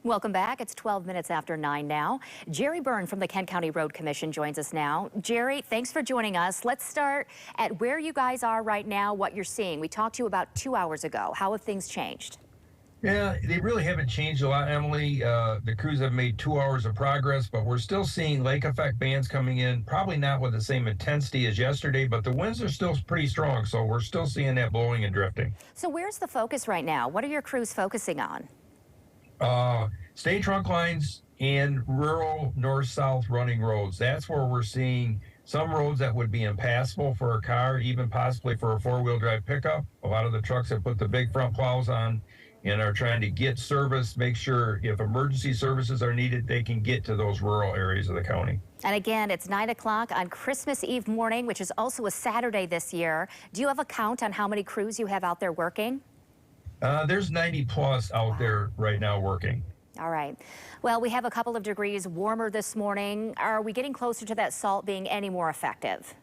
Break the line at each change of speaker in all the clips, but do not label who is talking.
Welcome back. It's 12 minutes after 9 now. Jerry Byrne from the Kent County Road Commission joins us now. Jerry, thanks for joining us. Let's start at where you guys are right now, what you're seeing. We talked to you about 2 hours ago. How have things changed?
Yeah, they really haven't changed a lot, Emily. The crews have made 2 hours of progress, but we're still seeing lake effect bands coming in, probably not with the same intensity as yesterday, but the winds are still pretty strong, so we're still seeing that blowing and drifting.
So where's the focus right now? What are your crews focusing on?
State trunk lines and rural north-south running roads. That's where we're seeing some roads that would be impassable for a car, even possibly for a four-wheel drive pickup. A lot of the trucks have put the big front plows on and are trying to get service, make sure if emergency services are needed, they can get to those rural areas of the county.
And again, it's 9 o'clock on Christmas Eve morning, which is also a Saturday this year. Do you have a count on how many crews you have out there working?
There's 90 plus out there right now working.
All right. Well, we have a couple of degrees warmer this morning. Are we getting closer to that salt being any more effective?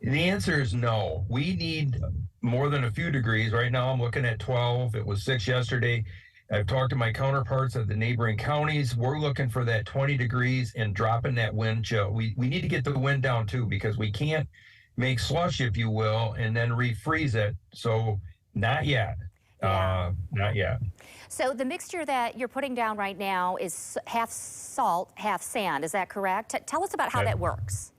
The answer is no. We need more than a few degrees. Right now, I'm looking at 12. It was 6 yesterday. I've talked to my counterparts at the neighboring counties. We're looking for that 20 degrees and dropping that wind chill. We need to get the wind down, too, because we can't make slush, if you will, and then refreeze it. So not yet.
Yeah.
Not yet.
So the mixture that you're putting down right now is half salt, half sand. Is that correct? Tell us about how that works.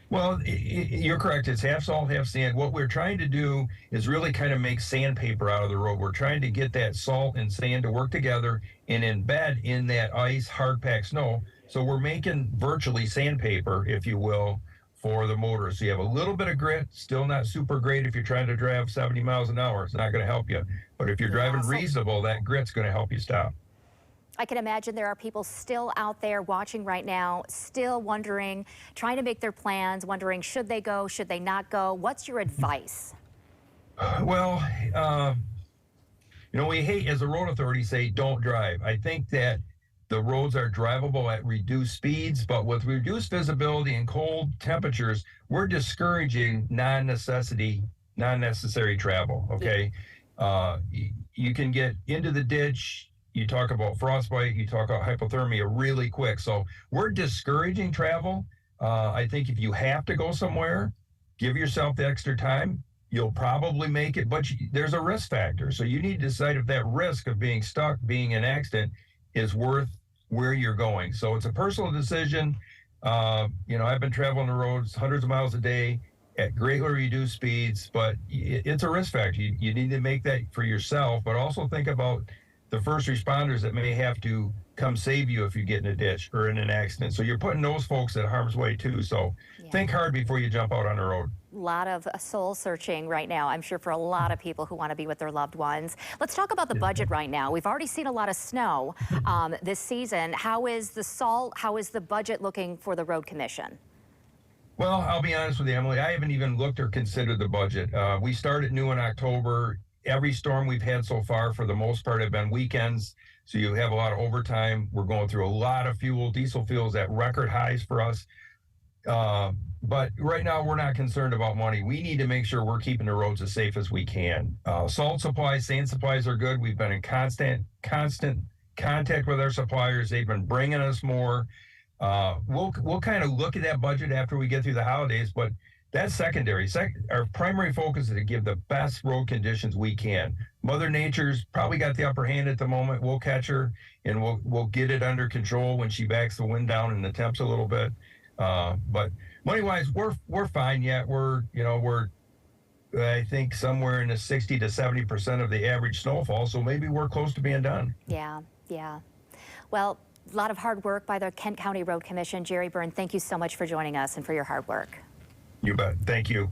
Well, you're correct. It's half salt, half sand. What we're trying to do is really kind of make sandpaper out of the road. We're trying to get that salt and sand to work together and embed in that ice, hard packed snow. So we're making virtually sandpaper, if you will, for the motor. So you have a little bit of grit, still not super great if you're trying to drive 70 miles an hour. It's not going to help you. But if you're driving reasonable, that grit's going to help you stop.
I can imagine there are people still out there watching right now, still wondering, trying to make their plans, wondering should they go, should they not go? What's your advice?
Well, we hate, as the road authorities say, don't drive. I think that the roads are drivable at reduced speeds, but with reduced visibility and cold temperatures, we're discouraging non-necessary travel, okay? You can get into the ditch. You talk about frostbite, you talk about hypothermia really quick. So we're discouraging travel. I think if you have to go somewhere, give yourself the extra time. You'll probably make it, but there's a risk factor. So you need to decide if that risk of being stuck, being in an accident, is worth where you're going. So it's a personal decision. I've been traveling the roads hundreds of miles a day at greatly reduced speeds, but it's a risk factor. You need to make that for yourself, but also think about the first responders that may have to come save you if you get in a ditch or in an accident. So you're putting those folks at harm's way too. So think hard before you jump out on the road.
A lot of soul searching right now, I'm sure, for a lot of people who want to be with their loved ones. Let's talk about the budget right now. We've already seen a lot of snow this season. How is the salt? How is the budget looking for the Road Commission?
Well, I'll be honest with you, Emily. I haven't even looked or considered the budget. We started new in October. Every storm we've had so far, for the most part, have been weekends. So you have a lot of overtime. We're going through a lot of fuel. Diesel fuels at record highs for us. But right now, we're not concerned about money. We need to make sure we're keeping the roads as safe as we can. Salt supplies, sand supplies are good. We've been in constant contact with our suppliers. They've been bringing us more. We'll kind of look at that budget after we get through the holidays, but that's secondary. Our primary focus is to give the best road conditions we can. Mother Nature's probably got the upper hand at the moment. We'll catch her, and we'll get it under control when she backs the wind down and the temps a little bit. But money-wise, we're fine yet. We're I think somewhere in the 60 to 70% of the average snowfall. So maybe we're close to being done.
Yeah. Well, a lot of hard work by the Kent County Road Commission. Jerry Byrne, thank you so much for joining us and for your hard work.
You bet. Thank you.